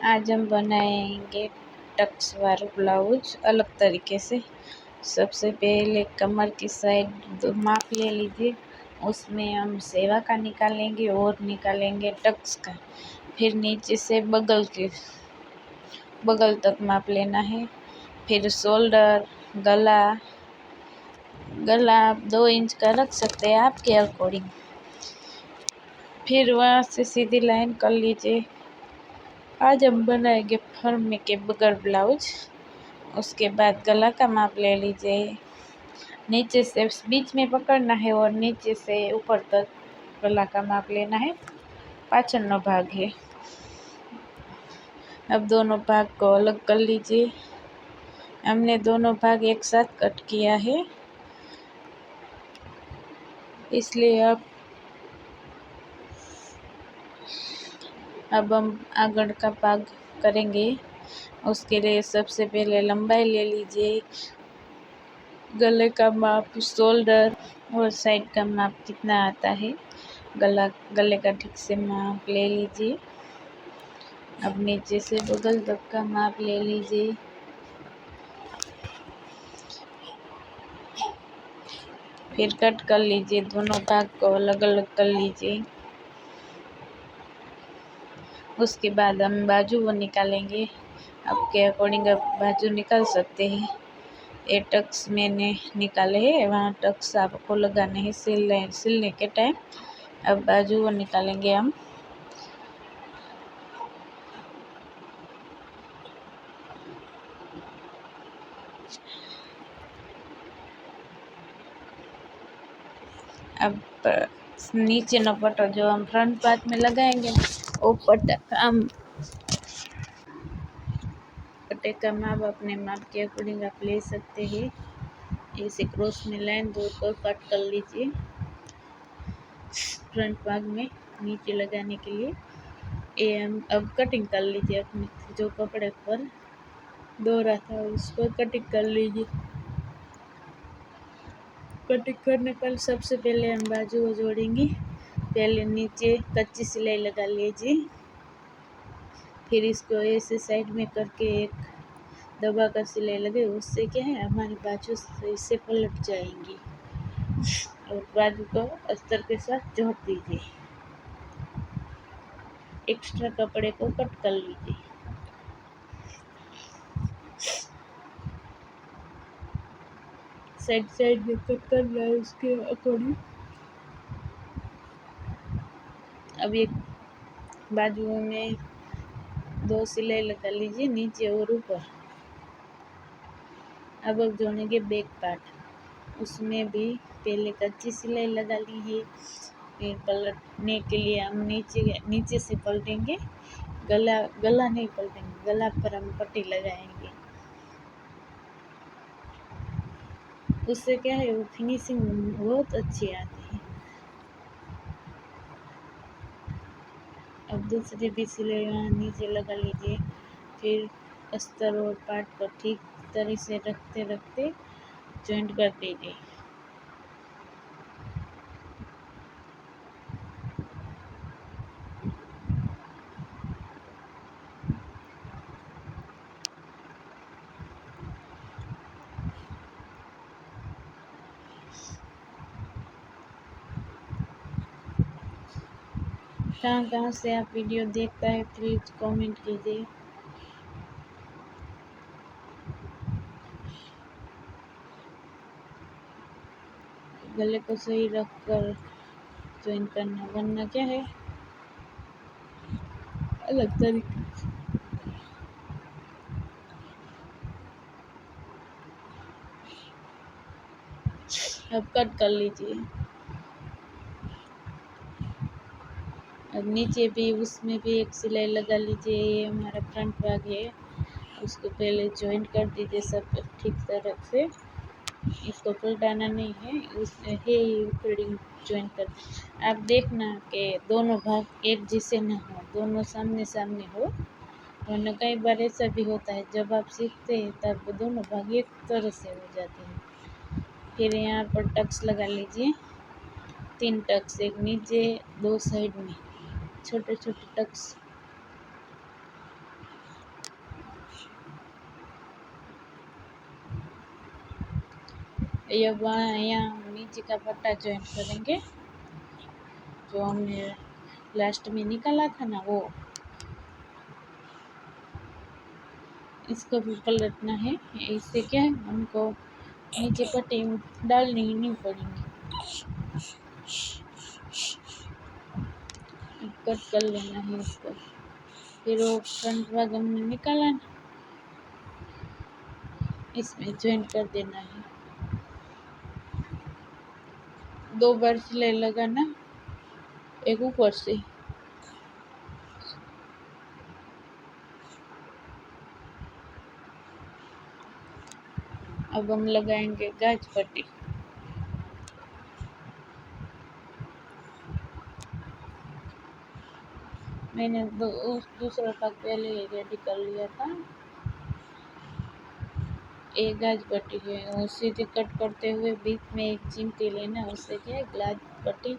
आज हम बनाएंगे टक्स वाला ब्लाउज अलग तरीके से। सबसे पहले कमर की साइड माप ले लीजिए, उसमें हम सेवा का निकालेंगे और निकालेंगे टक्स का। फिर नीचे से बगल तक माप लेना है। फिर शोल्डर, गला आप 2 इंच का रख सकते हैं आपके अकॉर्डिंग। फिर वहाँ से सीधी लाइन कर लीजिए। आज हम बनाएंगे फर्म के बगैर ब्लाउज। उसके बाद गला का माप ले लीजिए, नीचे से बीच में पकड़ना है और नीचे से ऊपर तक गला का माप लेना है। पाछळનો भाग है। अब दोनों भाग को अलग कर लीजिए। हमने दोनों भाग एक साथ कट किया है, इसलिए अब हम आगे का भाग करेंगे। उसके लिए सबसे पहले लंबाई ले लीजिए, गले का माप, शोल्डर और साइड का माप कितना आता है गले का ठीक से माप ले लीजिए। अब नीचे से बगल तक का माप ले लीजिए। फिर कट कर लीजिए, दोनों भाग को अलग अलग कर लीजिए। उसके बाद हम बाजू वो निकालेंगे। आपके अकॉर्डिंग आप बाजू निकाल सकते हैं। ये टक्स मैंने निकाले हैं, वहाँ टक्स आपको लगाने हैं सिलने के टाइम। अब बाजू वो निकालेंगे हम। अब नीचे नो पट्टो जो हम फ्रंट पार्ट में लगाएंगे, वो पट्टा हम पट्टे का माप अपने माप के अकॉर्डिंग आप ले सकते हैं। ऐसे क्रॉस में लाइन दो कर कट कर लीजिए फ्रंट भाग में नीचे लगाने के लिए। ये हम अब कटिंग कर लीजिए। अपने जो कपड़े पर दोहरा था उस पर कटिंग कर लीजिए। कटिंग करने पर सबसे पहले हम बाजू को जोड़ेंगे। पहले नीचे कच्ची सिलाई लगा लीजिए, फिर इसको ऐसे साइड में करके एक दबा कर सिलाई लगे। उससे क्या है, हमारी बाजू इससे पलट जाएंगी। और बाजू को अस्तर के साथ जोड़ दीजिए। एक्स्ट्रा कपड़े को कट कर लीजिए। साइड में कट करना है उसके अकॉर्डिंग। अब एक बाजुओं में 2 सिलाई लगा लीजिए, नीचे और ऊपर। अब जोड़ेंगे बैक पार्ट। उसमें भी पहले कच्ची सिलाई लगा ली है। फिर पलटने के लिए हम नीचे से पलटेंगे। गला नहीं पलटेंगे, गला पर हम पट्टी लगाएंगे। उससे क्या है, वो फिनिशिंग बहुत अच्छी आती है। अब दूसरी भी सिलाई वहाँ नीचे लगा लीजिए। फिर अस्तर और पार्ट को ठीक तरह से रखते रखते जॉइंट कर दीजिए। कहाँ से आप वीडियो देखता है प्लीज़ कमेंट कीजिए। गले को सही रख कर ज्वाइन करना, वरना क्या है अलग तरीके। अब कट कर लीजिए। अब नीचे भी उसमें भी एक सिलाई लगा लीजिए। ये हमारा फ्रंट भाग है, उसको पहले जॉइंट कर दीजिए सब ठीक तरह से। इसको पलटाना नहीं है, उसमें है अकॉर्डिंग जॉइंट कर। आप देखना कि दोनों भाग एक जैसे न हो, दोनों सामने सामने हो। वरना कई बार ऐसा भी होता है, जब आप सीखते हैं तब दोनों भाग एक तरह से हो जाते हैं। फिर यहाँ पर टक्स लगा लीजिए, 3 टक्स, एक नीचे 2 साइड में छोटे छोटे टक्स। ये यहाँ नीचे का पट्टा ज्वाइन करेंगे, जो हमने लास्ट में निकाला था ना वो। इसको भी पलटना है। इससे क्या है, हमको नीचे पट्टी डालनी ही नहीं पड़ेंगी। कट कर लेना है इसको। फिर वो फ्रंट भाग हमने निकाला ना, इसमें ज्वाइंट कर देना है। 2 बार सिलाई लगाना, एक ऊपर से। अब हम लगाएंगे गाज पट्टी। मैंने दूसरा भाग पहले ही रेडी कर लिया था। एक गाज पट्टी है और सीधे कट करते हुए बीच में एक चिमटी लेना, उससे क्या है गाज पट्टी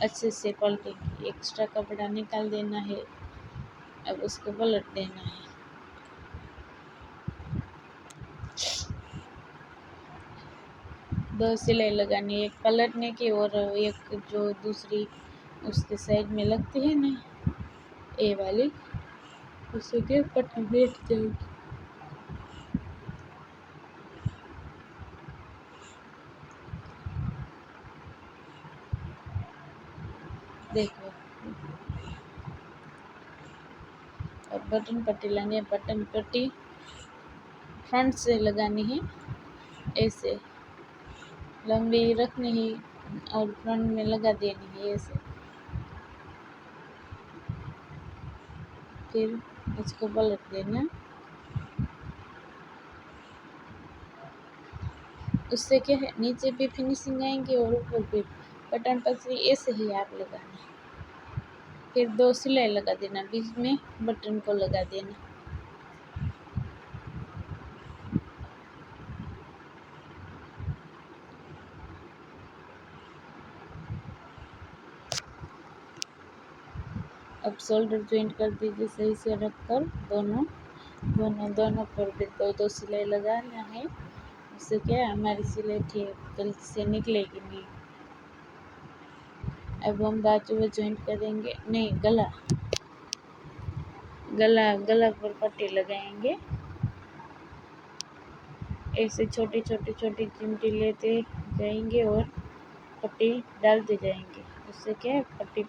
अच्छे से पलटेगी। एक्स्ट्रा कपड़ा निकाल देना है। अब उसको पलट देना है। दो सिलाई लगानी है, एक पलटने की और एक जो दूसरी उसके साइड में लगती है ना, ए वाली, उससे क्या पट्टी बैठ जाएगी। देखो, अब बटन पट्टी लेंगे। बटन पट्टी फ्रंट से लगानी है, ऐसे लंबी रखनी है और फ्रंट में लगा देनी है ऐसे। फिर इसको पलट देना। उससे क्या है, नीचे भी फिनिशिंग आएंगी और ऊपर भी। बटन पट्टी ऐसे ही आप लगाना। फिर 2 सिलाई लगा देना, बीच में बटन को लगा देना। अब शोल्डर ज्वाइंट कर दीजिए सही से रखकर। दोनों पर भी 2 सिलाई लगाना है। उससे क्या है, हमारी सिलाई ठीक गलती से निकलेगी नहीं। अब हम बाजू में ज्वाइंट करेंगे, नहीं गला पर पट्टी लगाएंगे। ऐसे छोटी चिमटी लेते जाएंगे और पट्टी डालते जाएंगे। उससे क्या है, पट्टी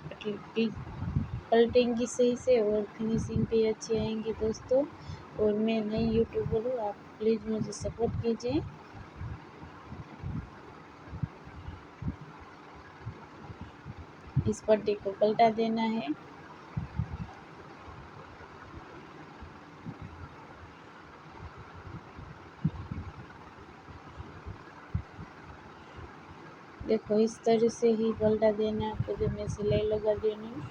पलटेंगी सही से और फिनिशिंग भी अच्छी आएंगी दोस्तों। और मैं नई यूट्यूबर हूँ, आप प्लीज़ मुझे सपोर्ट कीजिए। इस पट्टी को पलटा देना है। देखो, इस तरह से ही पलटा देना है। फिर मैं सिलाई लगा देनी हूँ।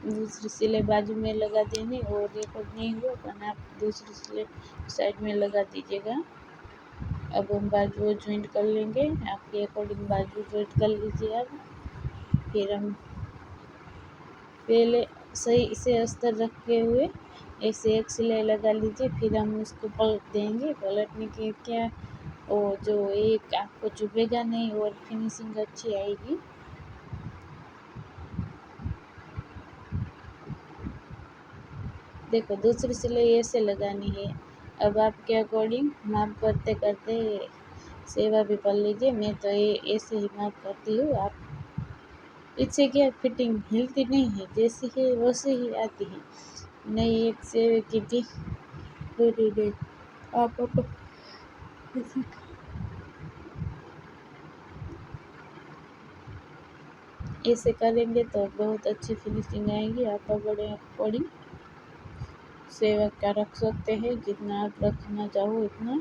दूसरी सिलाई बाजू में लगा देनी, और रिकॉर्ड नहीं हुआ वरना आप दूसरी सिलाई साइड में लगा दीजिएगा। अब हम बाजू ज्वाइंट कर लेंगे। आपके अकॉर्डिंग बाजू ज्वाइंट कर लीजिए। अब फिर हम पहले सही से अस्तर रखे हुए ऐसे एक सिलाई लगा लीजिए। फिर हम उसको पलट देंगे। पलटने के क्या, वो जो एक आपको चुभेगा नहीं और फिनिशिंग अच्छी आएगी। देखो, दूसरी सिलाई ऐसे लगानी है। अब आपके अकॉर्डिंग माप करते करते सेवा भी कर लीजिए। मैं तो ये ऐसे ही माप करती हूँ। आप इससे क्या, फिटिंग हिलती नहीं है, जैसी है वैसे ही आती है। नहीं एक सेवे की थी नहीं, आप ऐसे करेंगे तो बहुत अच्छी फिनिशिंग आएगी। आप बड़े अकॉर्डिंग सेवा का रख सकते हैं, जितना आप रखना चाहो उतना।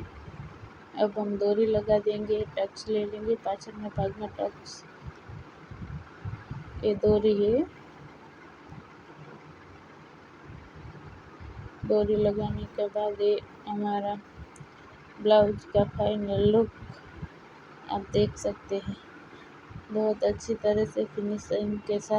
अब हम डोरी लगा देंगे। टक्स ले लेंगे, पाछड़ में भाग में टक्स, ये डोरी है। डोरी लगाने के बाद ये हमारा ब्लाउज का फाइनल लुक आप देख सकते हैं। बहुत अच्छी तरह से फिनिशिंग के साथ